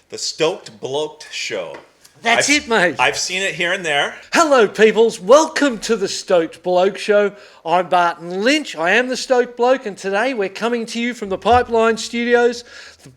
The Stoked Bloke show. That's it, mate. I've seen it here and there. Hello, peoples. Welcome to the Stoked Bloke Show. I'm Barton Lynch. I am the Stoked Bloke, and today we're coming to you from the Pipeline Studios.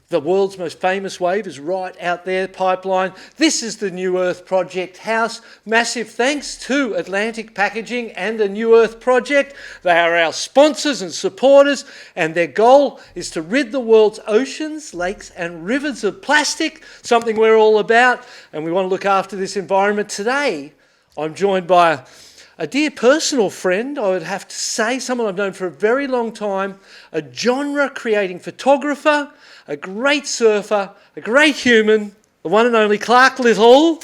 The world's most famous wave is right out there, Pipeline. This is the New Earth Project house. Massive thanks to Atlantic Packaging and the New Earth Project. They are our sponsors and supporters, and their goal is to rid the world's oceans, lakes, and rivers of plastic, something we're all about, and we want to look after this environment. Today, I'm joined by a dear personal friend, I would have to say, someone I've known for a very long time, a genre-creating photographer, a great surfer, a great human, the one and only Clark Little.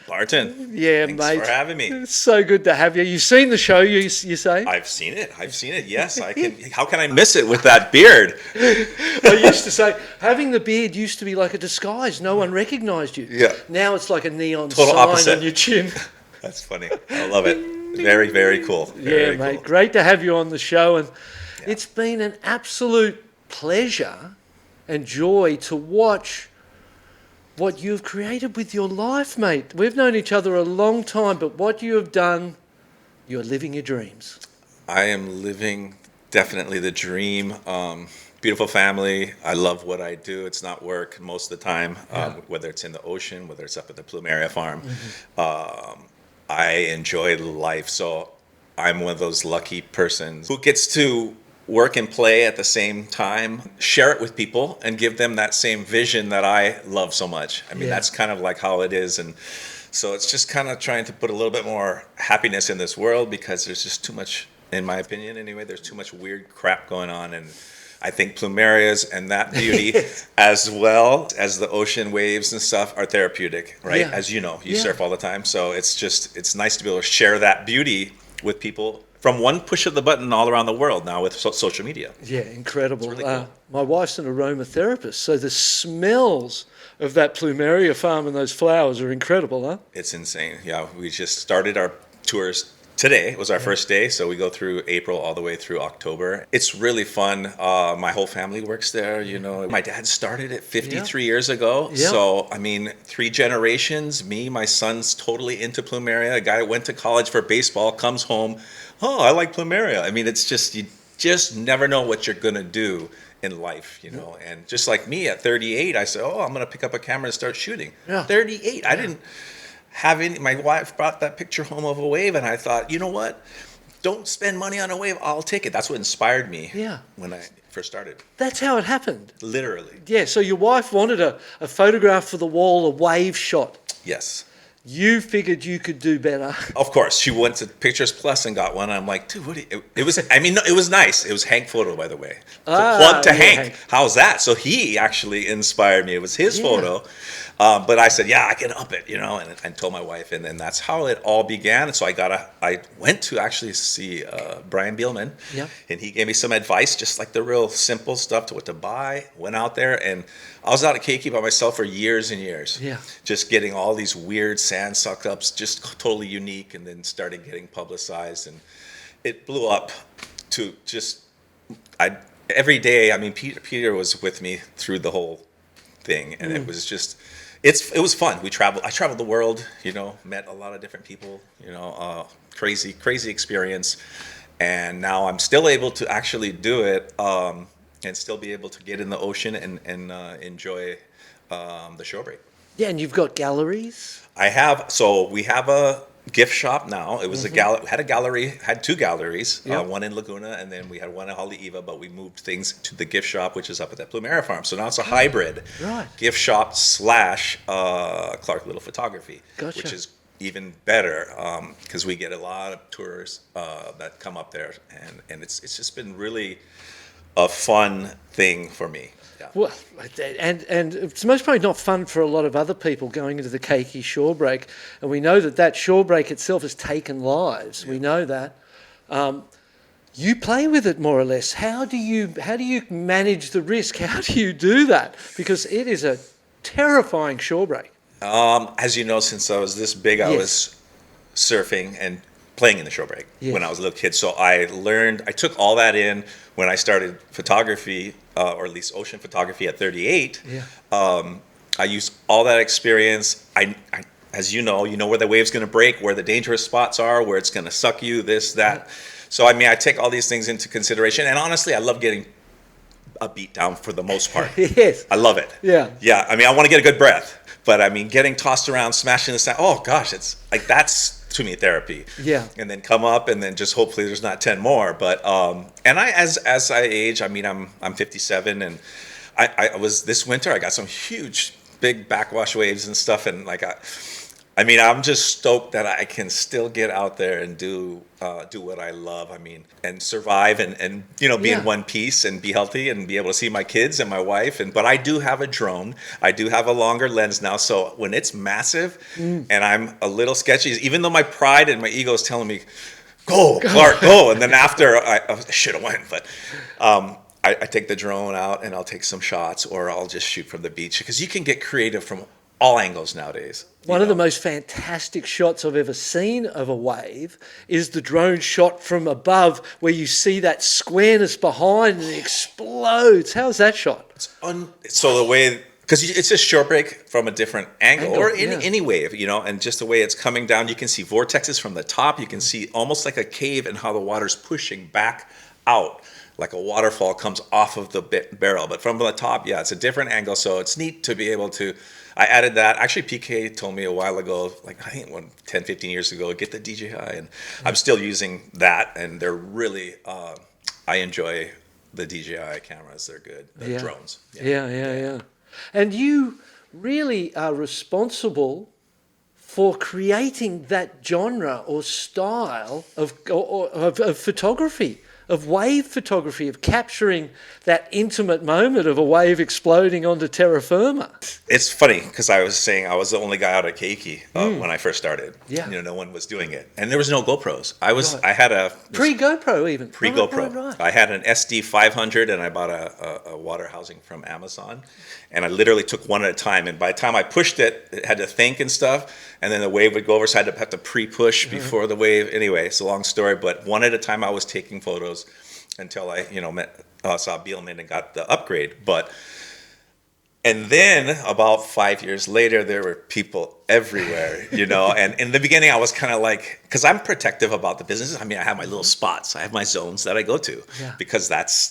Barton. Yeah, thanks mate. for having me. It's so good to have you. You've seen the show, you say? I've seen it. Yes, I can. How can I miss it with that beard? I used to say, having the beard used to be like a disguise. No one recognised you. Yeah. Now it's like a neon Total sign opposite. on your chin. That's funny. I love it. Very, very cool. Very Mate. cool. Great to have you on the show. And it's been an absolute pleasure and joy to watch what you've created with your life, mate. We've known each other a long time, but what you have done, you're living your dreams. I am living definitely the dream. Beautiful family. I love what I do. It's not work most of the time, whether it's in the ocean, whether it's up at the Plumeria farm. I enjoy life. So I'm one of those lucky persons who gets to work and play at the same time, share it with people, and give them that same vision that I love so much. I mean, that's kind of like how it is. And so it's just kind of trying to put a little bit more happiness in this world, because there's just too much, in my opinion anyway, there's too much weird crap going on. And I think plumerias and that beauty, as well as the ocean waves and stuff, are therapeutic, right? Yeah. As you know, you surf all the time. So it's nice to be able to share that beauty with people from one push of the button all around the world now with social media. Yeah, incredible. It's really cool. My wife's an aromatherapist, so the smells of that plumeria farm and those flowers are incredible, huh? It's insane. Yeah, we just started our tours today. It was our first day, so we go through April all the way through October. It's really fun. My whole family works there. You know, my dad started it 53 years ago. Yeah. So, I mean, 3 generations. Me, my son's totally into plumeria. A guy who went to college for baseball comes home. Oh, I like plumeria. I mean, it's just, you just never know what you're going to do in life, you know. And just like me at 38, I said, oh, I'm going to pick up a camera and start shooting. 38. I didn't have any. My wife brought that picture home of a wave, and I thought, you know what? Don't spend money on a wave. I'll take it. That's what inspired me when I first started. That's how it happened. Literally. Yeah, so your wife wanted a photograph for the wall, a wave shot. Yes. You figured you could do better. Of course, she went to Pictures Plus and got one. I'm like, dude, what? It was. I mean, it was nice. It was Hank photo, by the way. So plug to Hank. How's that? So he actually inspired me. It was his photo, but I said, yeah, I can up it, you know, and told my wife, and then that's how it all began. So I went to actually see Brian Bielman, and he gave me some advice, just like the real simple stuff to what to buy. Went out there, and I was out at Keiki by myself for years and years. Yeah. Just getting all these weird sand suck-ups, just totally unique, and then started getting publicized, and it blew up to just, every day, I mean, Peter was with me through the whole thing, and it was just, it was fun. I traveled the world, you know, met a lot of different people, you know, crazy experience, and now I'm still able to actually do it, and still be able to get in the ocean and enjoy the show break. Yeah, and you've got galleries. So we have a gift shop now. It was had 2 galleries, one in Laguna, and then we had one in Haleiwa, but we moved things to the gift shop, which is up at that Plumeria farm. So now it's a hybrid gift shop / Clark Little Photography, which is even better, because we get a lot of tourists that come up there, and it's just been really a fun thing for me. Yeah. Well, and it's most probably not fun for a lot of other people going into the Keiki shore break, and we know that shore break itself has taken lives. Yeah. We know that. You play with it more or less. How do you manage the risk? How do you do that? Because it is a terrifying shore break. As you know, since I was this big, I was surfing and playing in the shore break when I was a little kid. So I took all that in when I started photography, or at least ocean photography at 38. I use all that experience. As you know where the wave's going to break, where the dangerous spots are, where it's going to suck you, this, that. So, I mean, I take all these things into consideration. And honestly, I love getting a beat down for the most part. Yes. I love it. Yeah. Yeah. I mean, I want to get a good breath. But, I mean, getting tossed around, smashing the sound, oh, gosh, it's like that's, to me, therapy. Yeah. And then come up and then just hopefully there's not 10 more. But, and as I age, I mean, I'm 57 and I was this winter, I got some huge, big backwash waves and stuff. And like, I mean, I'm just stoked that I can still get out there and do what I love. I mean, and survive and be in one piece and be healthy and be able to see my kids and my wife. But I do have a drone. I do have a longer lens now. So when it's massive and I'm a little sketchy, even though my pride and my ego is telling me, go, Clark, go. And then after I should have went, but I take the drone out and I'll take some shots or I'll just shoot from the beach because you can get creative from all angles nowadays. One of the most fantastic shots I've ever seen of a wave is the drone shot from above where you see that squareness behind and it explodes. How's that shot? So the way, because it's just short break from a different angle or any wave, and just the way it's coming down, you can see vortexes from the top. You can see almost like a cave and how the water's pushing back out. Like a waterfall comes off of the barrel. But from the top, it's a different angle. So it's neat to be able to, I added that. Actually, PK told me a while ago, like I think 10, 15 years ago, get the DJI. And I'm still using that. And they're really, I enjoy the DJI cameras. They're good. The drones. Yeah. And you really are responsible for creating that genre or style of photography. Of wave photography, of capturing that intimate moment of a wave exploding onto terra firma. It's funny because I was saying I was the only guy out at Keiki when I first started. Yeah, no one was doing it, and there was no GoPros. I had a pre-GoPro even pre-GoPro. Right. I had an SD 500, and I bought a water housing from Amazon, and I literally took one at a time. And by the time I pushed it, it had to think and stuff, and then the wave would go over, so I had to have to pre-push before the wave. Anyway, it's a long story, but one at a time I was taking photos until I, saw Beelman and got the upgrade. And then about 5 years later, there were people everywhere, and in the beginning I was kind of like, because I'm protective about the business. I mean, I have my little spots. I have my zones that I go to because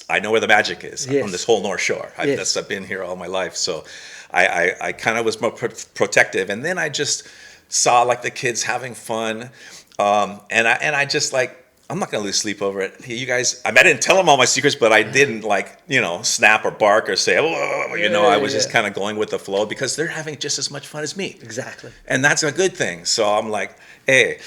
I know where the magic is on this whole North Shore. I've been here all my life. So I kind of was more protective. And then I just saw like the kids having fun. And I just like, I'm not going to lose sleep over it. Hey, you guys, I didn't tell them all my secrets, but I didn't snap or bark or say, I was just kind of going with the flow because they're having just as much fun as me. Exactly. And that's a good thing. So I'm like, hey,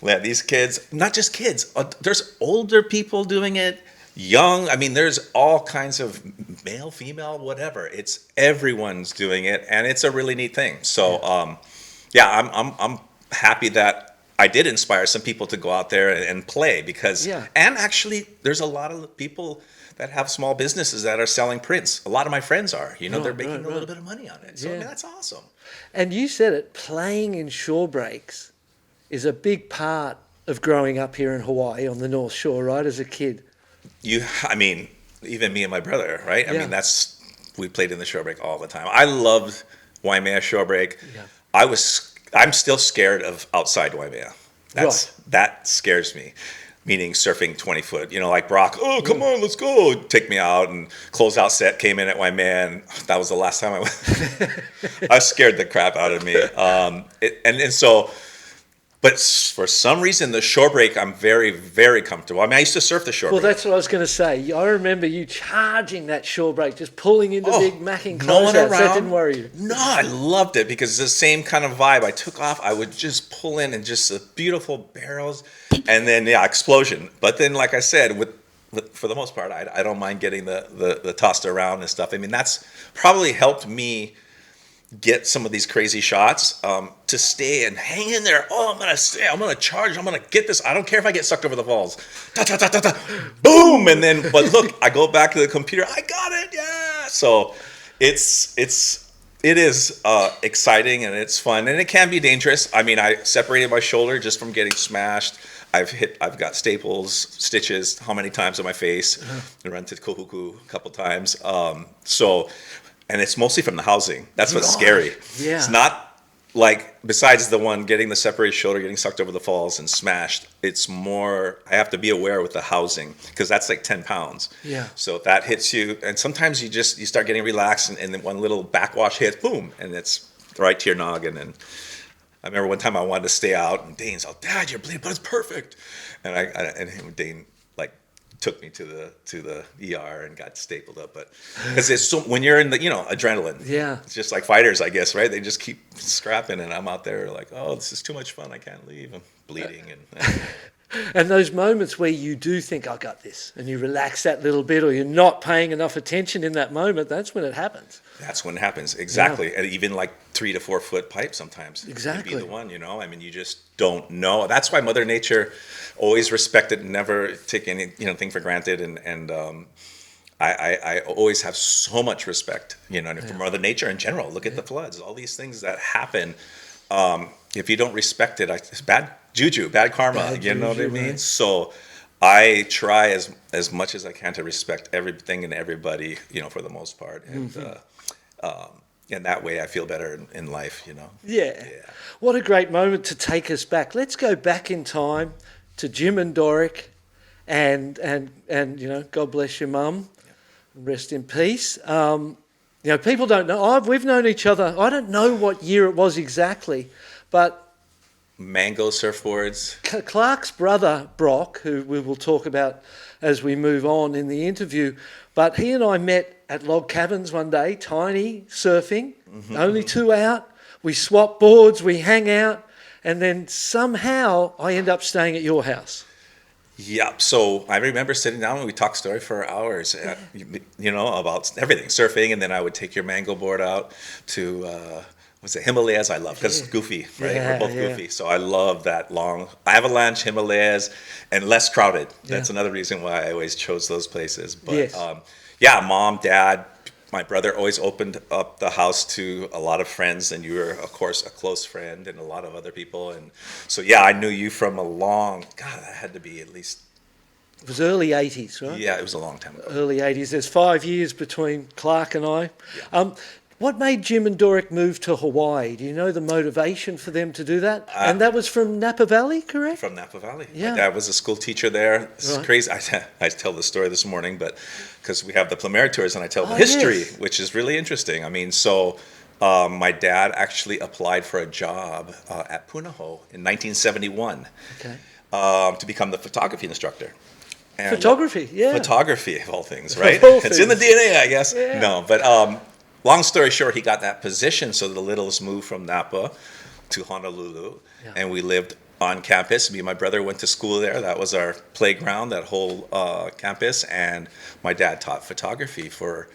these kids, not just kids, there's older people doing it, young. I mean, there's all kinds of male, female, whatever. It's everyone's doing it. And it's a really neat thing. So, I'm happy that I did inspire some people to go out there and play because, and actually there's a lot of people that have small businesses that are selling prints. A lot of my friends are, they're making a little bit of money on it. So I mean, that's awesome. And you said it, playing in shore breaks is a big part of growing up here in Hawaii on the North Shore, right? As a kid. Even me and my brother, right? I mean, we played in the shore break all the time. I loved Waimea shore break. Yeah. I'm still scared of outside Waimea. That scares me. Meaning surfing 20 foot, like Brock, oh, come on, let's go. Take me out and closeout set came in at Waimea and that was the last time I went. I scared the crap out of me. But for some reason, the shore break, I'm very, very comfortable. I used to surf the shore break. Well, that's what I was going to say. I remember you charging that shore break, just pulling into big macking closeouts. That didn't worry you. No, I loved it because it's the same kind of vibe. I took off. I would just pull in and just the beautiful barrels and then, explosion. But then, like I said, for the most part, I don't mind getting the tossed around and stuff. I mean, that's probably helped me get some of these crazy shots to stay and hang in there. I'm gonna stay. I'm gonna charge. I'm gonna get this. I don't care if I get sucked over the falls. Ta ta ta ta ta. Boom! And then, but look, I go back to the computer. I got it. Yeah. So it is exciting and it's fun and it can be dangerous. I mean, I separated my shoulder just from getting smashed. I've got staples, stitches. How many times on my face? I run to Kohuku a couple times. and it's mostly from the housing. That's what's Right. scary. Yeah. It's not like, besides the one getting the separated shoulder, getting sucked over the falls and smashed, it's more, I have to be aware with the housing, because that's like 10 pounds. Yeah. So if that hits you, and sometimes you start getting relaxed, and then one little backwash hits, boom, and it's right to your noggin. And I remember one time I wanted to stay out, and Dane's like, "Dad, you're bleeding, but it's perfect." And Dane like took me to the ER and got stapled up. But because it's so, when you're in the adrenaline, Yeah. it's just like fighters, I guess, right? They just keep scrapping, and I'm out there like, "Oh, this is too much fun. I can't leave. I'm bleeding." And those moments where you do think, I got this, and you relax that little bit, or you're not paying enough attention in that moment, that's when it happens. That's when it happens, exactly. And even like 3 to 4 foot pipe sometimes. Exactly. Could be the one, I mean, you just don't know. That's why Mother Nature always respected, never take anything for granted. And I always have so much respect, for Mother Nature in general. Look at the floods, all these things that happen. If you don't respect it, it's bad juju, bad karma. Bad know what I mean? Right. So I try as much as I can to respect everything and everybody, for the most part. And and that way I feel better in life, Yeah. What a great moment to take us back. Let's go back in time to Jim and Doric, and God bless your mum. Rest in peace. People don't know. We've known each other. I don't know what year it was exactly, but Mango surfboards. Clark's brother, Brock, who we will talk about as we move on in the interview, but he and I met at log cabins one day, tiny, surfing, only 2 out. We swap boards, we hang out, and then somehow I end up staying at your house. Yep. So I remember sitting down and we talked story for hours, about everything, surfing, and then I would take your mango board out to was it Himalayas? I love, because it's goofy, right? We're both goofy, so I love that long Avalanche, Himalayas, and less crowded. That's another reason why I always chose those places. But Mom, Dad, my brother always opened up the house to a lot of friends, and you were, of course, a close friend, and a lot of other people. And so, I knew you from that had to be at least... It was early 80s, right? Yeah, it was a long time ago. Early 80s. There's 5 years between Clark and I. Yeah. What made Jim and Doric move to Hawaii? Do you know the motivation for them to do that? And that was from Napa Valley, correct? From Napa Valley. Yeah. My dad was a school teacher there. This is crazy. I tell the story this morning, but because we have the Plumeria tours, and I tell the history, which is really interesting. I mean, so my dad actually applied for a job at Punahou in 1971 to become the photography instructor. And photography, Photography, of all things, right? Of all It's in the DNA, I guess. Yeah. No, but... long story short, he got that position, so the littles moved from Napa to Honolulu, and we lived on campus. Me and my brother went to school there. That was our playground, that whole campus, and my dad taught photography for,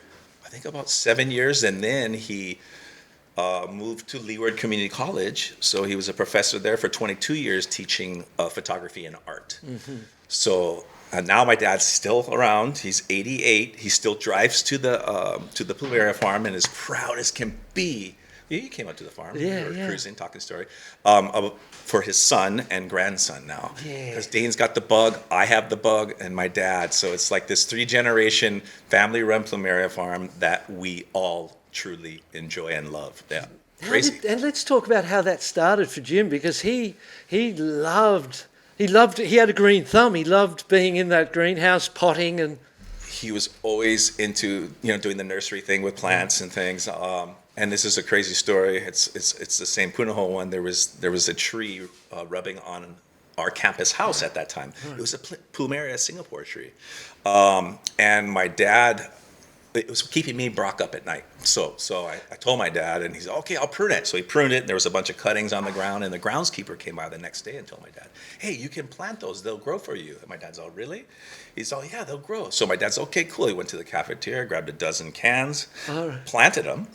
I think, about 7 years, and then he moved to Leeward Community College, so he was a professor there for 22 years teaching photography and art. So... And now my dad's still around. He's 88. He still drives to the Plumeria farm and is proud as can be. He came out to the farm. We were cruising, talking story. For his son and grandson now. Because Dane's got the bug, I have the bug, and my dad. So it's like this 3-generation family-run Plumeria farm that we all truly enjoy and love. Yeah, crazy. And let's talk about how that started for Jim, because he had a green thumb. He loved being in that greenhouse, potting, and he was always into doing the nursery thing with plants and things. And this is a crazy story. It's the same Punahou one. There was a tree rubbing on our campus house at that time. It was a Plumeria Singapore tree, and my dad. It was keeping me Brock up at night. So I told my dad, and he's like, okay, I'll prune it. So he pruned it, and there was a bunch of cuttings on the ground, and the groundskeeper came by the next day and told my dad, hey, you can plant those. They'll grow for you. And my dad's all, really? He's all, yeah, they'll grow. So my dad's, okay, cool. He went to the cafeteria, grabbed a dozen cans, planted them,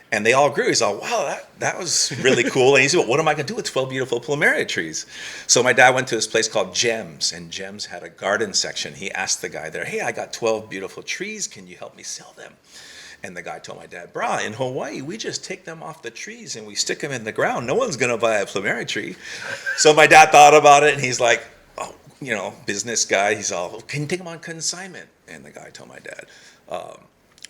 and they all grew. He's all, wow, that was really cool. And he said, well, what am I going to do with 12 beautiful Plumeria trees? So my dad went to this place called Gems, and Gems had a garden section. He asked the guy there, hey, I got 12 beautiful trees. Can you help me sell them? And the guy told my dad, brah, in Hawaii, we just take them off the trees and we stick them in the ground. No one's going to buy a Plumeria tree. So my dad thought about it, and he's like, oh, business guy. He's all, can you take them on consignment? And the guy told my dad,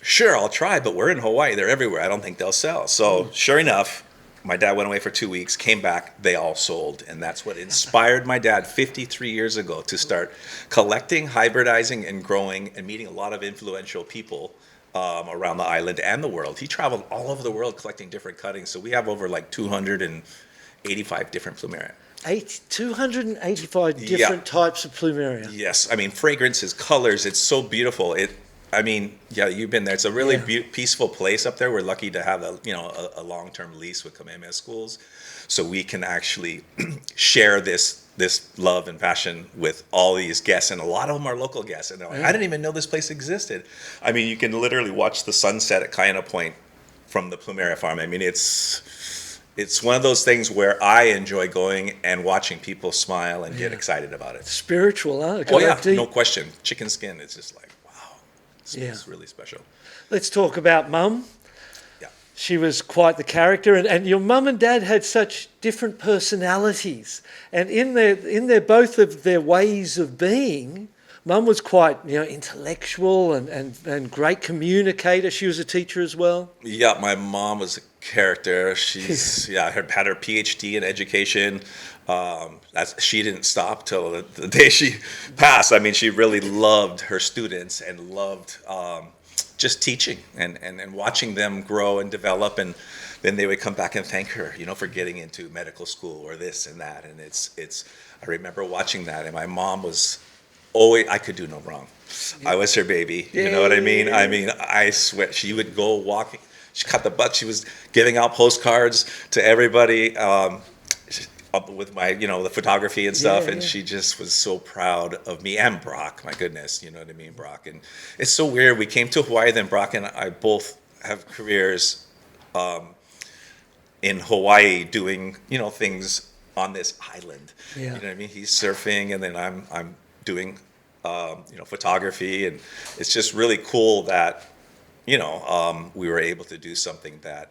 sure, I'll try, but we're in Hawaii. They're everywhere. I don't think they'll sell. So sure enough, my dad went away for 2 weeks, came back, they all sold. And that's what inspired my dad 53 years ago to start collecting, hybridizing, and growing and meeting a lot of influential people around the island and the world. He traveled all over the world collecting different cuttings. So we have over like 285 different plumeria. 285 different types of plumeria. Yes, I mean fragrances, colors. It's so beautiful. You've been there. It's a really peaceful place up there. We're lucky to have a long-term lease with Kamehameha Schools, so we can actually share this love and passion with all these guests, and a lot of them are local guests. And they're like, I didn't even know this place existed. I mean, you can literally watch the sunset at Kaina Point from the plumeria farm. I mean, it's one of those things where I enjoy going and watching people smile and get excited about it. Spiritual, huh? Oh yeah, no question. Chicken skin, it's just like, wow, it's really special. Let's talk about Mum. Yeah. She was quite the character, and your mum and dad had such different personalities. And in their both of their ways of being, Mum was quite intellectual and great communicator. She was a teacher as well. Yeah, my mom was a character. She's had her PhD in education. She didn't stop till the day she passed. I mean, she really loved her students and loved just teaching and watching them grow and develop. And then they would come back and thank her, for getting into medical school or this and that. And I remember watching that, and my mom was always, I could do no wrong. I was her baby. You know what I mean? I mean, I swear, she would go walking. She cut the butt. She was giving out postcards to everybody with my, the photography and stuff. And she just was so proud of me and Brock. My goodness, you know what I mean, Brock. And it's so weird. We came to Hawaii, then Brock and I both have careers in Hawaii doing, things on this island. Yeah. You know what I mean? He's surfing, and then I'm doing, photography. And it's just really cool that, we were able to do something that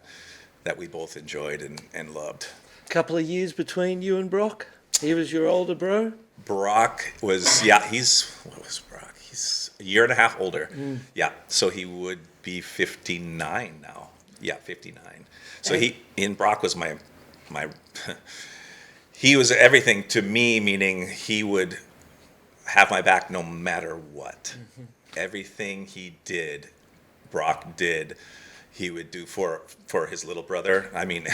we both enjoyed and loved. Couple of years between you and Brock? He was your older bro? Brock was, what was Brock? He's a year and a half older. Yeah, so he would be 59 now. Yeah, 59. So Brock was my he was everything to me, meaning he would have my back no matter what. Mm-hmm. Everything he did, Brock did, he would do for his little brother. I mean,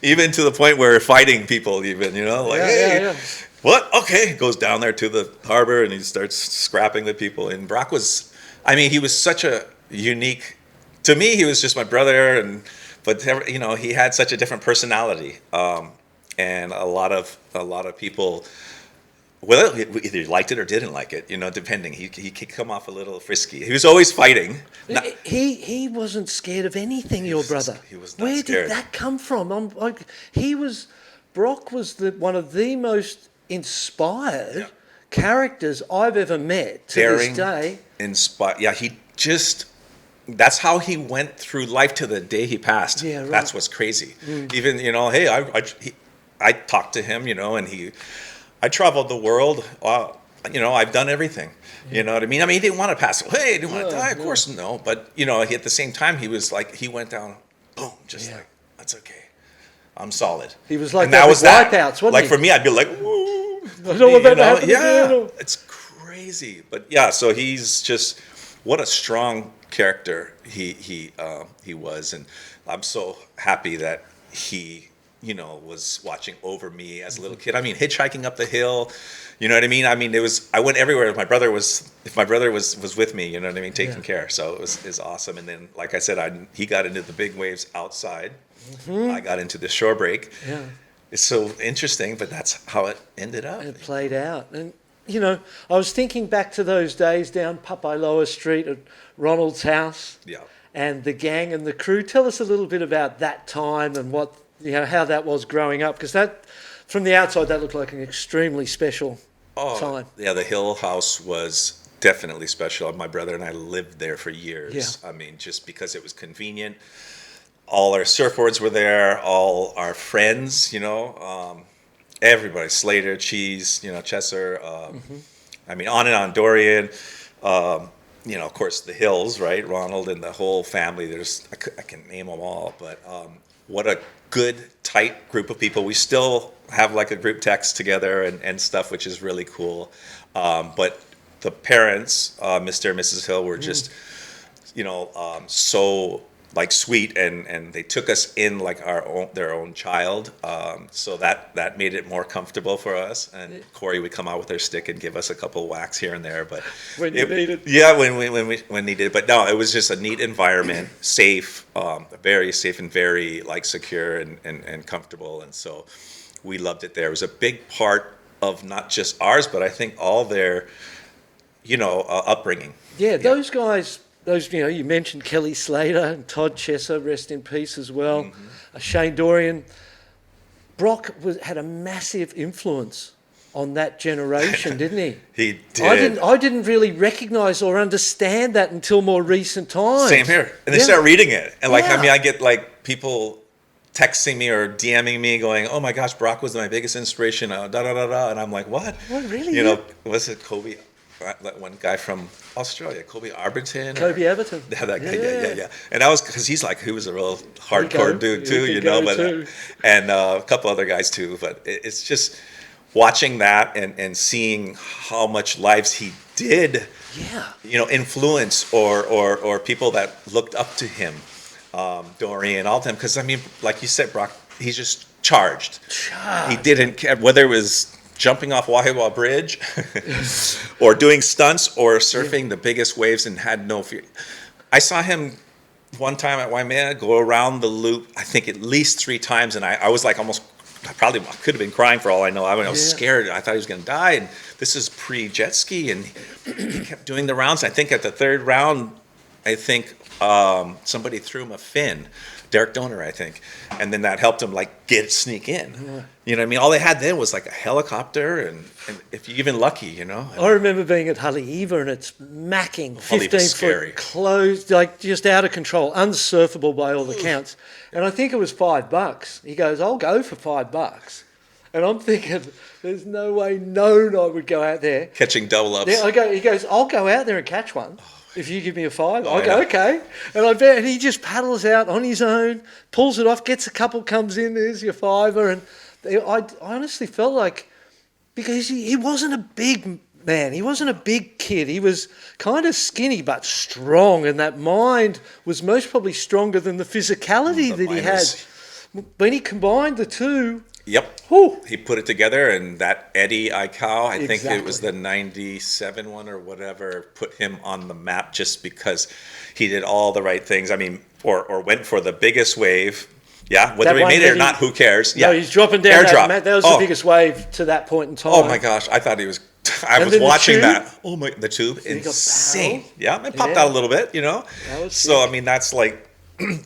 even to the point where fighting people, even, what? Okay, goes down there to the harbor and he starts scrapping the people. And Brock was, he was such a unique, to me, he was just my brother, but he had such a different personality. And a lot of people, well, either liked it or didn't like it, depending. He could come off a little frisky. He was always fighting. He wasn't scared of anything, your brother. He was not Where scared. did that come from? Brock was one of the most inspired characters I've ever met to this day. That's how he went through life to the day he passed. Yeah, right. That's what's crazy. Even, I talked to him, and I traveled the world. I've done everything. You know what I mean? He didn't want to pass away. He didn't want to die. Of course, no. But, at the same time, he was like, he went down, boom, like, that's okay. I'm solid. He was like that was wipeouts, wasn't like, he? for me, I'd be like, woo. I don't want that to happen again. It's crazy. But, so he's just, what a strong character he was. And I'm so happy that he was watching over me as a little kid. Hitchhiking up the hill, you know what I mean? I went everywhere. If my brother was with me, you know what I mean, taking care. So it was awesome. And then, like I said, he got into the big waves outside. Mm-hmm. I got into the shore break. Yeah. It's so interesting, but that's how it ended up. It played out. And, I was thinking back to those days down Papailoa Street at Ronald's house. Yeah. And the gang and the crew. Tell us a little bit about that time and what, how that was growing up, because that, from the outside, that looked like an extremely special time. Yeah, the Hill House was definitely special. My brother and I lived there for years. Yeah. Just because it was convenient. All our surfboards were there, all our friends, everybody, Slater, Cheese, Chesser, on and on, Dorian. of course, the Hills, right? Ronald and the whole family. I can name them all, but what a good, tight group of people. We still have like a group text together and stuff, which is really cool. But the parents, Mr. and Mrs. Hill, were just, so like sweet, and they took us in like their own child. So that made it more comfortable for us. And Corey would come out with her stick and give us a couple whacks here and there, but when you needed. Yeah, when needed. But no, it was just a neat environment, safe, very safe and very like secure and comfortable. And so we loved it there. It was a big part of not just ours, but I think all their, upbringing. Yeah, those guys. You mentioned Kelly Slater and Todd Chesser, rest in peace as well. Shane Dorian. Brock had a massive influence on that generation, didn't he? He did. I didn't really recognise or understand that until more recent times. Same here. And they start reading it. And I get like people texting me or DMing me going, "Oh my gosh, Brock was my biggest inspiration, da da da da." And I'm like, "What? What, really? Was it Kobe? That one guy from Australia, Kobe Arberton. Kobe Everton. Yeah, that guy. Yeah. And that was because he was a real hardcore dude too, and a couple other guys too. But it's just watching that and seeing how much lives he did, influence or people that looked up to him, Dorian, all of them. Because like you said, Brock, he's just charged. He didn't care whether it was jumping off Wahiwa Bridge or doing stunts or surfing the biggest waves and had no fear. I saw him one time at Waimea go around the loop, I think at least 3 times, and I was like I could have been crying for all I know. I was scared. I thought he was going to die, and this is pre-jet ski, and he kept doing the rounds. I think at the 3rd round, somebody threw him a fin. Derek Donor, I think, and then that helped him sneak in. Yeah. You know what I mean? All they had then was like a helicopter, and if you're even lucky, I remember being at Haleiwa and it's macking 15-foot closed, like just out of control, unsurfable by all the counts. And I think it was $5. He goes, "I'll go for $5." And I'm thinking, there's no way I would go out there catching double ups. Yeah, he goes, "I'll go out there and catch one. If you give me a $5, I go, okay." And I bet, and he just paddles out on his own, pulls it off, gets a couple, comes in, there's your $5. And I honestly felt like, because he wasn't a big man, he wasn't a big kid, he was kind of skinny but strong, and that mind was most probably stronger than the physicality that he had. When he combined the two. Yep. Whew. He put it together, and that Eddie Aikau, I think it was the 97 one or whatever, put him on the map just because he did all the right things. Or went for the biggest wave. Yeah, whether he made it or not, who cares? No, he's dropping down. That was the biggest wave to that point in time. Oh my gosh, I thought he was. I was watching that. Oh my, the tube, insane. Yeah, it popped out a little bit, So that's like.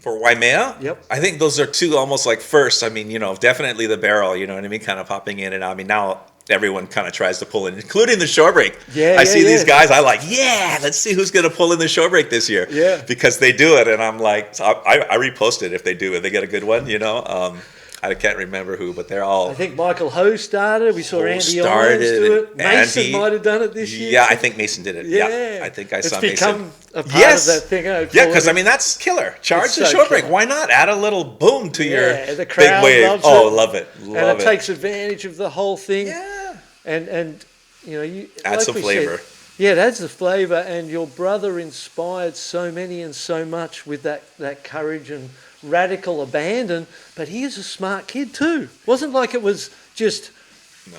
For Waimea, I think those are two almost like first. Definitely the barrel, kind of popping in and out. Now everyone kind of tries to pull in, including the shore break. I see these guys, let's see who's going to pull in the shore break this year. Yeah. Because they do it, and I'm like, so I repost it if they do it. They get a good one, I can't remember who, but they're all. I think Michael Ho started. We saw Andy Irons do it. Mason might have done it this year. Yeah, I think Mason did it. Yeah, I think I saw Mason. It's become a part of that thing. Because that's killer. Charge the short break. Why not add a little boom to your the crowd big wave? Loves it. Love it. And it takes advantage of the whole thing. Yeah. And you add some flavor. Yeah, it adds the flavour, and your brother inspired so many and so much with that courage and radical abandon, but he is a smart kid too. Wasn't like it was just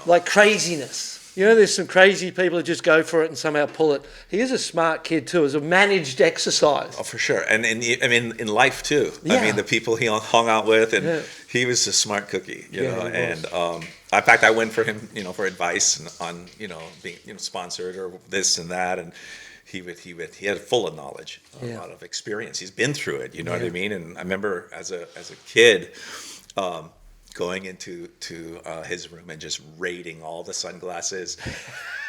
like craziness. There's some crazy people who just go for it and somehow pull it. He is a smart kid too. It was a managed exercise. Oh, for sure. And in life too. Yeah. The people he hung out with, and he was a smart cookie, And in fact, I went for him, for advice on, being, sponsored or this and that, and he had full of knowledge, a lot of experience. He's been through it, you know what I mean? And I remember as a kid, going into his room and just raiding all the sunglasses,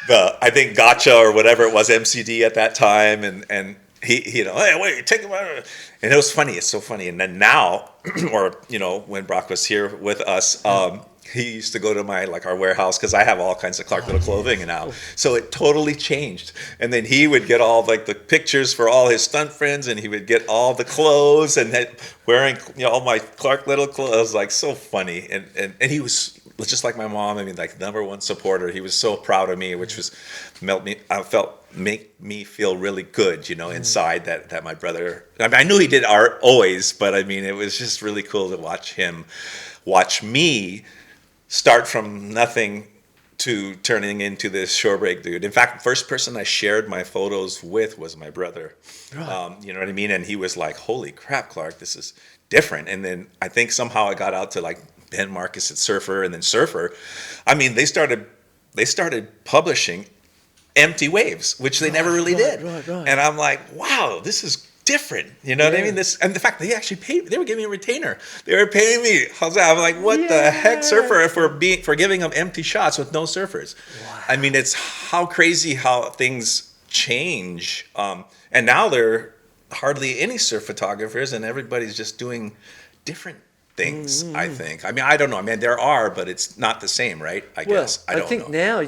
I think Gotcha or whatever it was, MCD at that time, and he hey, wait, take him out. And it was funny. It's so funny. And then now, or when Brock was here with us, he used to go to our warehouse because I have all kinds of Clark Little clothing now. So it totally changed. And then he would get all like the pictures for all his stunt friends, and he would get all the clothes and wearing all my Clark Little clothes. It was like so funny. And he was just like my mom. I mean, like #1 supporter. He was so proud of me, which was make me feel really good, inside that my brother. I mean, I knew he did art always, but I mean, it was just really cool to watch me start from nothing to turning into this shorebreak dude. In fact, the first person I shared my photos with was my brother. Right. You know what I mean? And he was like, "Holy crap, Clark, this is different." And then I think somehow I got out to like Ben Marcus at Surfer, and then Surfer. I mean, they started publishing empty waves, which they never really did. Right. And I'm like, wow, this is different. You know what I mean? And the fact that they actually paid, they were giving me a retainer. They were paying me. How's that? I'm like, what the heck, Surfer, for giving them empty shots with no surfers. Wow. I mean, it's how crazy how things change. And now there are hardly any surf photographers, and everybody's just doing different things, I think. I mean, I don't know. I mean, there are, but it's not the same, right? I guess. I don't know. Now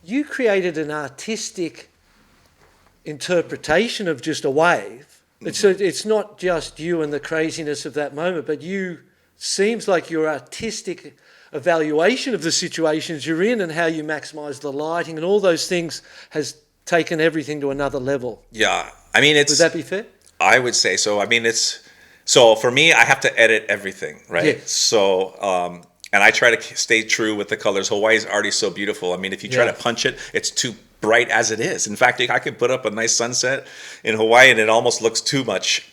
you created an artistic interpretation of just a wave. It's not just you and the craziness of that moment, but seems like your artistic evaluation of the situations you're in and how you maximize the lighting and all those things has taken everything to another level. Yeah. I mean, would that be fair? I would say so. I mean, so for me, I have to edit everything, right? Yeah. So, and I try to stay true with the colors. Hawaii is already so beautiful. I mean, if you try to punch it, it's too bright as it is. In fact, I could put up a nice sunset in Hawaii and it almost looks too much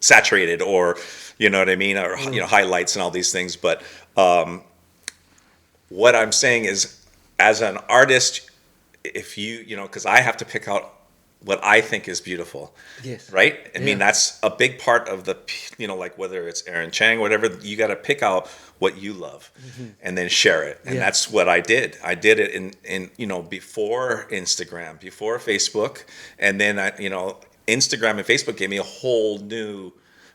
saturated, or you know what I mean, or highlights and all these things. But what I'm saying is, as an artist, if because I have to pick out what I think is beautiful. Yes. Right? I mean, that's a big part of the, like whether it's Aaron Chang, whatever, you got to pick out what you love and then share it. And that's what I did. I did it in before Instagram, before Facebook. And then, Instagram and Facebook gave me a whole new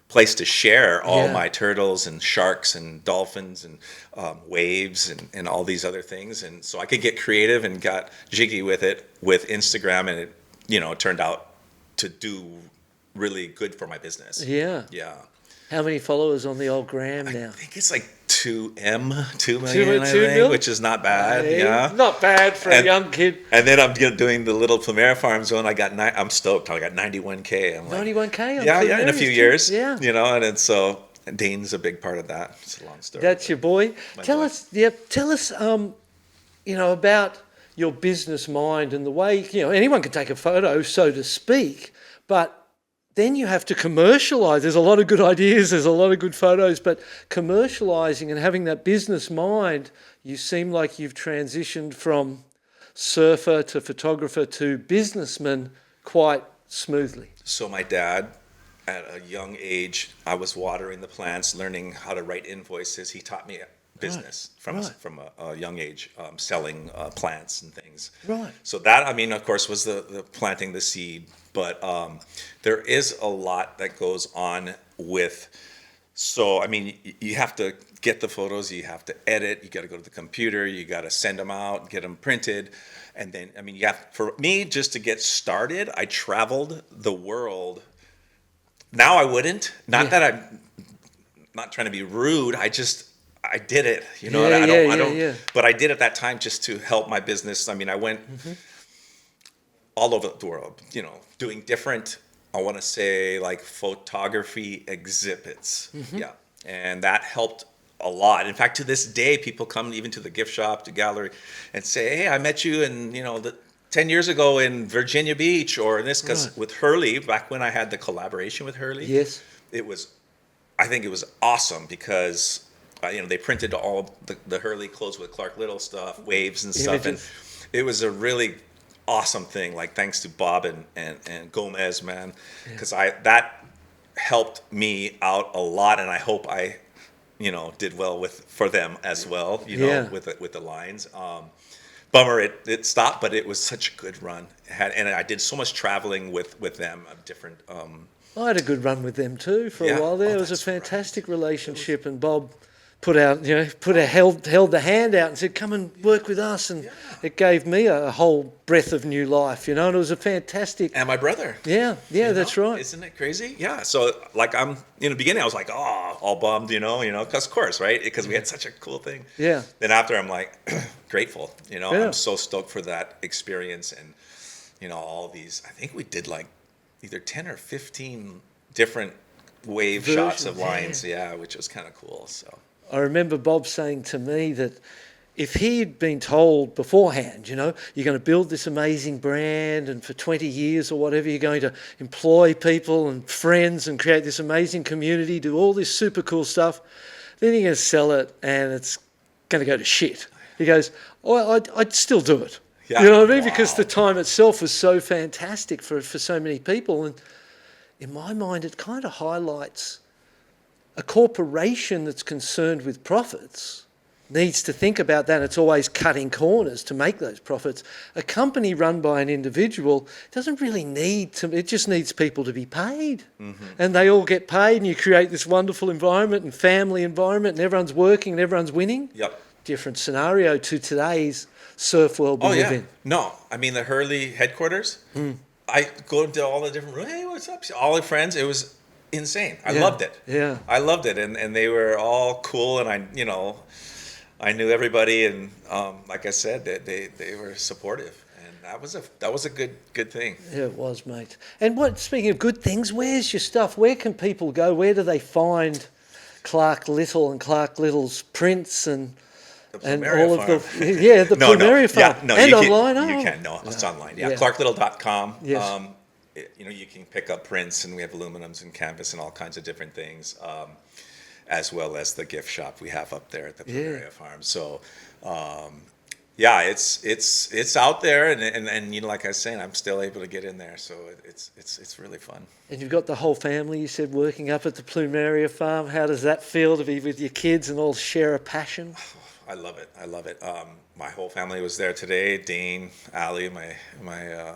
place to share all my turtles and sharks and dolphins and waves and all these other things. And so I could get creative and got jiggy with it with Instagram, and it, it turned out to do really good for my business. Yeah. Yeah. How many followers on the old gram now? I think it's like 2 million, I think, which is not bad. Yeah. Not bad for a young kid. And then I'm doing the little Plumera Farms one. I'm stoked. I got 91K. I'm like, 91K on yeah, in a few years. Yeah. And then so Dane's a big part of that. It's a long story. That's your boy. Tell us about your business mind and the way, anyone can take a photo, so to speak, but then you have to commercialize. There's a lot of good ideas, there's a lot of good photos, but commercializing and having that business mind, you seem like you've transitioned from surfer to photographer to businessman quite smoothly. So my dad, at a young age, I was watering the plants, learning how to write invoices. He taught me business from a young age, selling plants and things. Right. So that, of course, was the planting the seed. But there is a lot that goes on with. So you have to get the photos, you have to edit, you got to go to the computer, you got to send them out, get them printed, and then you have. For me, just to get started, I traveled the world. Now I wouldn't. Not that I'm not trying to be rude. I did it, I don't. But I did at that time just to help my business. I went all over the world, doing different, I want to say, like photography exhibits. Yeah, and that helped a lot. In fact, to this day, people come even to the gift shop, to gallery, and say, "Hey, I met you in 10 years ago in Virginia Beach," or this, because with Hurley, back when I had the collaboration with Hurley, I think it was awesome because. They printed all the Hurley clothes with Clark Little stuff, waves and stuff, and it was a really awesome thing. Like, thanks to Bob and Gomez, man, because that helped me out a lot, and I hope I, did well for them as well. With the lines. Bummer it stopped, but it was such a good run. And I did so much traveling with them of different. I had a good run with them too for a while there. It was a fantastic relationship, and Bob held the hand out and said, "Come and work with us," and it gave me a whole breath of new life, and it was a fantastic. And my brother. Yeah, that's right. Isn't it crazy? Yeah. So like I'm in the beginning, I was like, oh, all bummed, because of course, right? Because we had such a cool thing. Yeah. Then after, I'm like grateful. Yeah. I'm so stoked for that experience, and all these. I think we did like either 10 or 15 different wave shots of lines. Yeah, which was kind of cool. So. I remember Bob saying to me that if he'd been told beforehand, you're going to build this amazing brand and for 20 years or whatever, you're going to employ people and friends and create this amazing community, do all this super cool stuff, then you're going to sell it and it's going to go to shit. He goes, well, I'd still do it. Yeah. You know what I mean? Wow. Because the time itself was so fantastic for so many people. And in my mind, it kind of highlights a corporation that's concerned with profits needs to think about that. It's always cutting corners to make those profits. A company run by an individual doesn't really need to, it just needs people to be paid. Mm-hmm. And they all get paid and you create this wonderful environment and family environment and everyone's working and everyone's winning. Yep. Different scenario to today's surf world we live in. No, I mean the Hurley headquarters, I go into all the different rooms, hey, what's up? All the friends, it was insane. I loved it. Yeah. I loved it. And they were all cool and I knew everybody and like I said, they were supportive. And that was a good thing. Yeah, it was, mate. And speaking of good things, where's your stuff? Where can people go? Where do they find Clark Little and Clark Little's prints and all of the Plumeria farm? Yeah, no, and you online? You can. No, it's online. Yeah, clarklittle.com. Yes. You can pick up prints, and we have aluminums and canvas and all kinds of different things, as well as the gift shop we have up there at the Plumeria farm. So, it's out there, and like I was saying, I'm still able to get in there, so it's really fun. And you've got the whole family, you said, working up at the Plumeria farm. How does that feel to be with your kids and all share a passion? I love it. My whole family was there today. Dane, Allie, my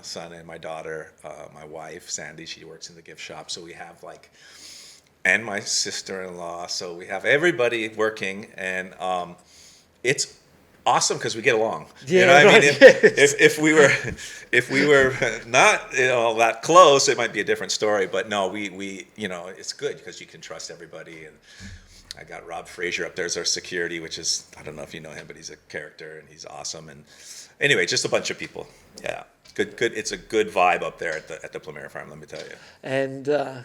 son, and my daughter, my wife, Sandy, she works in the gift shop. So we have and my sister-in-law. So we have everybody working, and it's awesome because we get along. Yeah, I mean, if we were not that close, it might be a different story. But no, we it's good because you can trust everybody. And I got Rob Frazier up there as our security, which is, I don't know if you know him, but he's a character and he's awesome. And anyway, just a bunch of people. Yeah, good. It's a good vibe up there at the Plumeria farm, let me tell you. And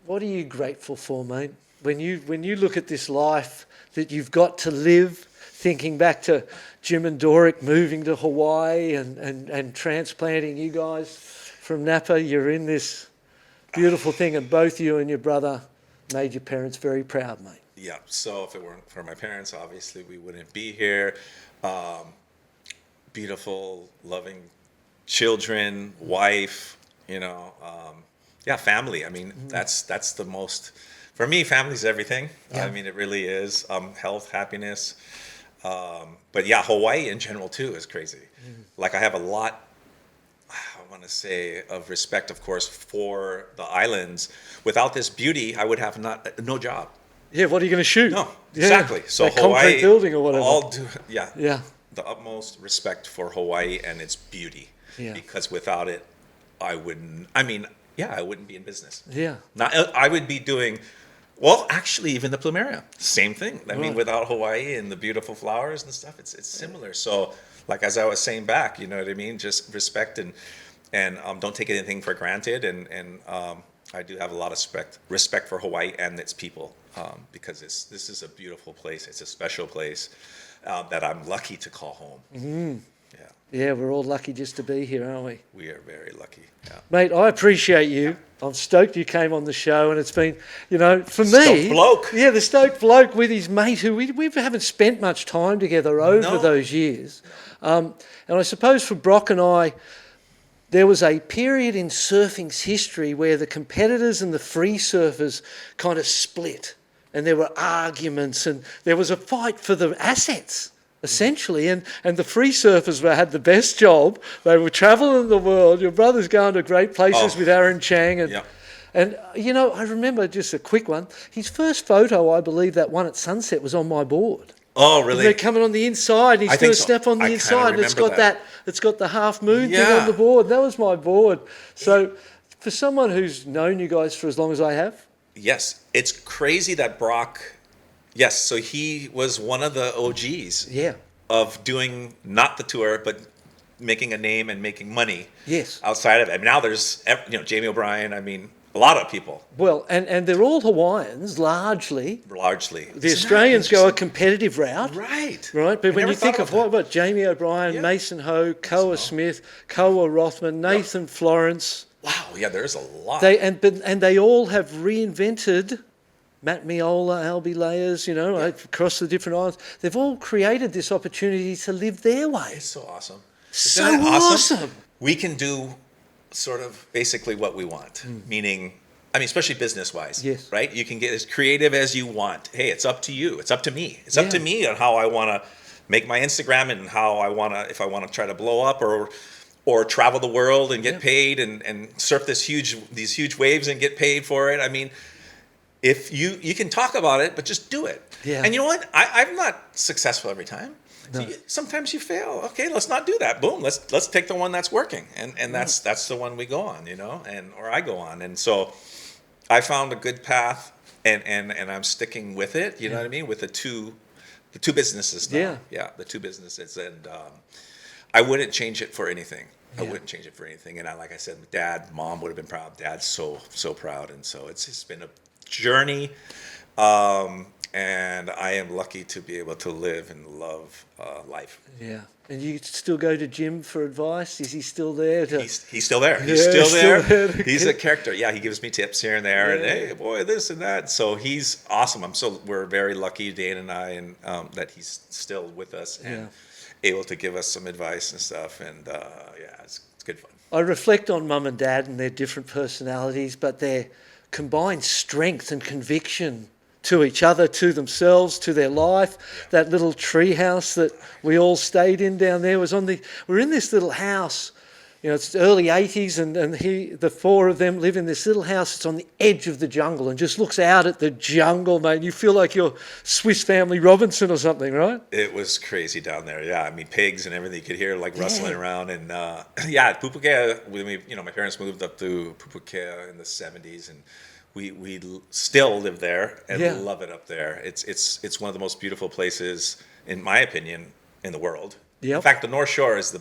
what are you grateful for, mate? When you look at this life that you've got to live, thinking back to Jim and Doric moving to Hawaii and transplanting you guys from Napa, you're in this beautiful thing, and both you and your brother made your parents very proud, mate. Yeah, so if it weren't for my parents, obviously we wouldn't be here. Beautiful, loving children, wife, family. I mean, that's the most, for me, family's everything. Yeah. I mean, it really is. Health, happiness. But yeah, Hawaii in general too is crazy. Like I have a lot, I want to say, of respect, of course, for the islands. Without this beauty, I would have no job. Yeah, what are you going to shoot? No, exactly. So that Hawaii, concrete building or whatever. Yeah. The utmost respect for Hawaii and its beauty. Yeah. Because without it, I wouldn't be in business. Yeah. I would be doing, well, actually, even the Plumeria, same thing. I mean, without Hawaii and the beautiful flowers and stuff, it's similar. So, like as I was saying back, you know what I mean? Just respect and don't take anything for granted. And I do have a lot of respect for Hawaii and its people. Because this is a beautiful place. It's a special place that I'm lucky to call home. Mm-hmm. Yeah, we're all lucky just to be here, aren't we? We are very lucky. Yeah. Mate, I appreciate you. I'm stoked you came on the show, and it's been, for me... Stoked Bloke. Yeah, the Stoked Bloke with his mate, who we haven't spent much time together over those years. And I suppose for Brock and I, there was a period in surfing's history where the competitors and the free surfers kind of split. And there were arguments, and there was a fight for the assets, essentially. And the free surfers had the best job. They were travelling the world. Your brother's going to great places with Aaron Chang. And And, I remember just a quick one. His first photo, I believe that one at sunset, was on my board. Oh, really? They're coming on the inside. He's doing a snap on the inside, and it's got the half moon thing on the board. That was my board. So, for someone who's known you guys for as long as I have, yes, it's crazy that Brock. Yes, so he was one of the OGs. Yeah. Of doing not the tour, but making a name and making money. Yes. Outside of it, I mean, now there's Jamie O'Brien. I mean, a lot of people. Well, and they're all Hawaiians, largely. Largely. The Australians go a competitive route. Right. Right, but when you think of what Jamie O'Brien, Mason Ho, Koa Smith, Koa Rothman, Nathan Florence. Wow, yeah, there's a lot. And they all have reinvented Matt Miola, Albie Layers, across the different islands. They've all created this opportunity to live their way. It's so awesome. So awesome. We can do sort of basically what we want, meaning, especially business-wise, yes. Right? You can get as creative as you want. Hey, it's up to you. It's up to me. It's up to me on how I want to make my Instagram and how I want to, if I want to try to blow up or travel the world and get paid and surf these huge waves and get paid for it. I mean, if you can talk about it, but just do it. Yeah. And you know what? I'm not successful every time. No. Sometimes you fail. Okay, let's not do that. Boom. Let's take the one that's working, and that's the one we go on, or I go on. And so I found a good path, and I'm sticking with it. You know what I mean? With the two businesses now. Yeah, the two businesses, and I wouldn't change it for anything. I wouldn't change it for anything. And like I said, Dad, Mom would have been proud. Dad's so proud, and so it's just been a journey. And I am lucky to be able to live and love life. Yeah. And you still go to Jim for advice? Is he still there? He's still there. He's still there. He's a character. Yeah, he gives me tips here and there. And, hey, boy, this and that. So he's awesome. We're very lucky, Dane and I, and that he's still with us and able to give us some advice and stuff. And, it's good fun. I reflect on Mum and Dad and their different personalities, but their combined strength and conviction to each other, to themselves, to their life. Yeah. That little tree house that we all stayed in down there we're in this little house. It's early 80s and the four of them live in this little house. It's on the edge of the jungle and just looks out at the jungle, mate. You feel like you're Swiss Family Robinson or something, right? It was crazy down there. Yeah, I mean, pigs and everything. You could hear rustling around. And Pupukea, my parents moved up to Pupukea in the 70s, and we still live there and love it up there. It's one of the most beautiful places, in my opinion, in the world. Yep. In fact, the North Shore is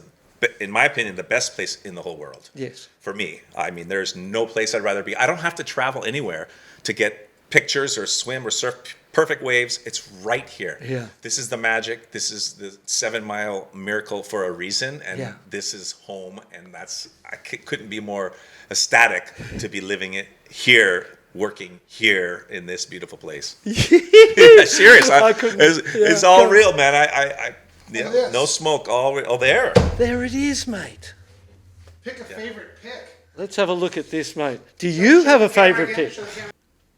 in my opinion, the best place in the whole world. Yes. For me. I mean, there's no place I'd rather be. I don't have to travel anywhere to get pictures or swim or surf perfect waves. It's right here. Yeah. This is the magic. This is the 7 Mile miracle for a reason. And this is home. And I couldn't be more ecstatic to be living it here, working here in this beautiful place. Serious. It's all real, man. No smoke. There. There it is, mate. Pick a favorite pick. Let's have a look at this, mate. Do you have a favorite pick?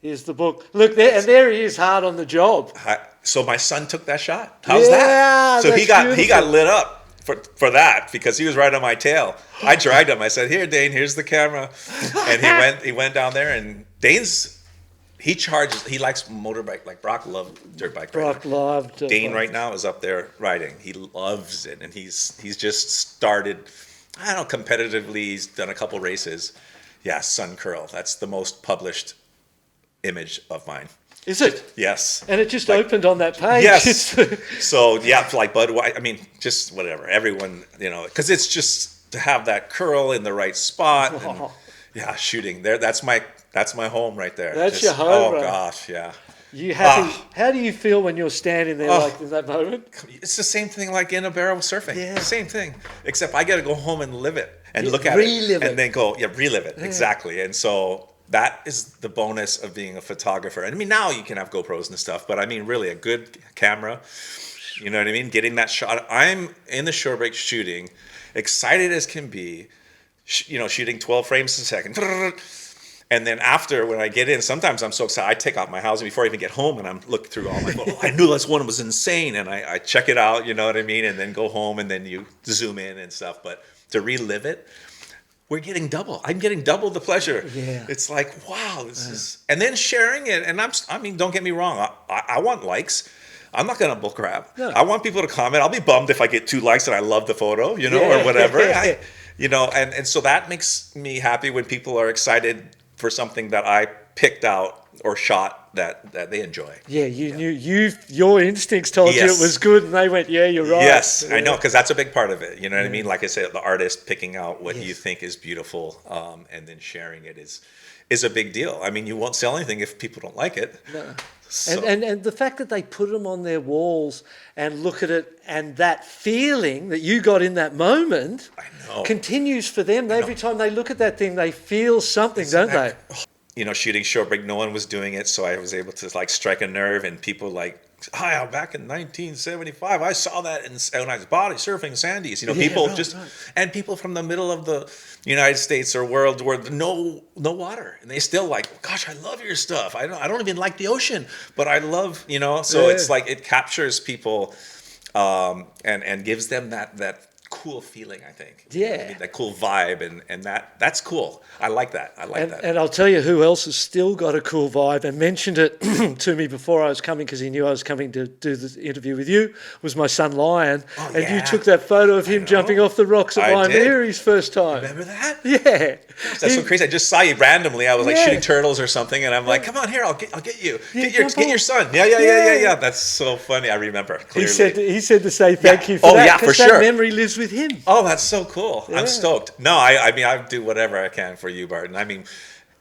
Here's the book. Look there, and there he is, hard on the job. So my son took that shot. How's that? So he got lit up for that because he was right on my tail. I dragged him. I said, "Here, Dane. Here's the camera." And he went down there, and Dane's. He charges. He likes motorbike. Like Brock loved dirt bike riding. Brock loved. Dane right now is up there riding. He loves it, and he's just started. I don't know, competitively. He's done a couple races. Yeah, Sun Curl. That's the most published image of mine. Is it? Yes. And it just opened on that page. Yes. So like Budweiser. I mean, just whatever. Everyone, because it's just to have that curl in the right spot. And, shooting there. That's my home right there. That's your home. Oh gosh, yeah. You happy? How do you feel when you're standing there like in that moment? It's the same thing like in a barrel surfing. Yeah. Same thing. Except I got to go home and live it and look at it and then go, relive it. Yeah. Exactly. And so that is the bonus of being a photographer. And I mean, now you can have GoPros and stuff, but I mean, really a good camera. You know what I mean? Getting that shot. I'm in the shore break shooting, excited as can be. Shooting 12 frames a second. And then after, when I get in, sometimes I'm so excited, I take out my housing before I even get home, and I'm looking through all my photos. I knew this one was insane, and I check it out, you know what I mean? And then go home, and then you zoom in and stuff. But to relive it, we're getting double. I'm getting double the pleasure. Yeah. It's like, wow, this is, and then sharing it. And I mean, don't get me wrong. I want likes. I'm not going to bull crap. No. I want people to comment. I'll be bummed if I get 2 likes and I love the photo, you know, Yeah. or whatever. And so that makes me happy when people are excited for something that I picked out or shot that they enjoy. Yeah, you knew your instincts told you Yes. it was good, and they went, "Yeah, you're right." Yes, Yeah. I know, because that's a big part of it. You know what I mean? Like I said, the artist picking out what you think is beautiful, and then sharing it is a big deal. I mean, you won't sell anything if people don't like it. No. So, And the fact that they put them on their walls and look at it, and that feeling that you got in that moment I know. continues for them. Every time they look at that thing, they feel something, don't they? You know, shooting short break, no one was doing it, so I was able to like strike a nerve, and people like, hi, back in 1975, I saw that when I was body surfing Sandy's. You know, Yeah, people right. and people from the middle of the United States or world where no water, and they still like, gosh, I love your stuff. I don't even like the ocean, but I love, you know. So it's like it captures people, and gives them that cool feeling, I think. Yeah. You know what I mean? That cool vibe, and that's cool. I like that. I like that. And I'll tell you who else has still got a cool vibe and mentioned it to me before I was coming, because he knew I was coming to do the interview with you, was my son Lion. Oh, and you yeah. took that photo of him jumping off the rocks at I did. Mary's first time. Remember that? Yeah. That's so crazy. I just saw you randomly. I was like Yeah. shooting turtles or something, and I'm like, "Come on here, I'll get you. Yeah, Get jump your on. son." Yeah. Yeah. That's so funny. I remember clearly. He said to say thank you for Oh, that, yeah, for 'cause sure. that memory lives with him. Oh, that's so cool. Yeah. I'm stoked. No, I mean, I do whatever I can for you, Barton. I mean,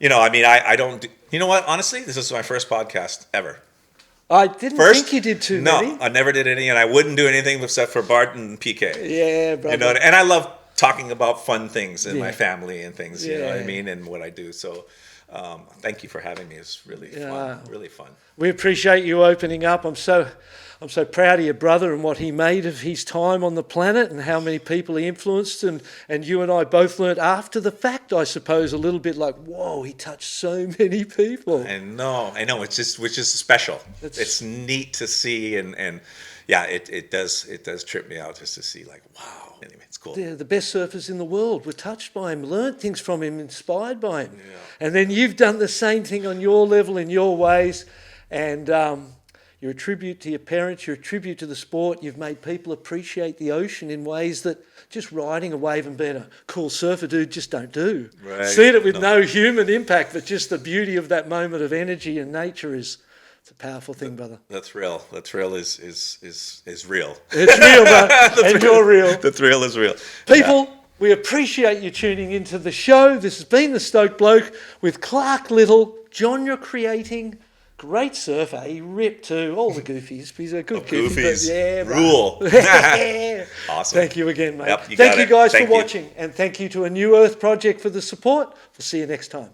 I don't. You know what? Honestly, this is my first podcast ever. I didn't First, think you did too no, many. I never did any, and I wouldn't do anything except for Barton and PK. Yeah, brother. You know, and I love talking about fun things in my Yeah. family and things. You know what I Yeah. mean, and what I do. So, thank you for having me. It's really fun. Really fun. We appreciate you opening up. I'm so proud of your brother and what he made of his time on the planet, and how many people he influenced. And you and I both learnt after the fact, I suppose, a little bit like, whoa, he touched so many people. I know. It's just, which is special. It's neat to see, and yeah, it does trip me out just to see, like, wow. Anyway, it's cool. The best surfers in the world were touched by him, learnt things from him, inspired by him. Yeah. And then you've done the same thing on your level, in your ways. And you're a tribute to your parents, you're a tribute to the sport. You've made people appreciate the ocean in ways that just riding a wave and being a cool surfer dude just don't do. Right. Seeing it with no human impact, but just the beauty of that moment of energy and nature it's a powerful thing, brother. The thrill is real. It's real, bro. And you're real. The thrill is real. People, we appreciate you tuning into the show. This has been the Stoked Bloke with Clark Little. John, you're creating. Great surfer. He ripped too. All the goofies. He's a good goofy. Goofies. Yeah, bro. Rule. Yeah. Awesome. Thank you again, mate. Yep, you Thank got you it. guys Thank for you. watching. And thank you to A New Earth Project for the support. We'll see you next time.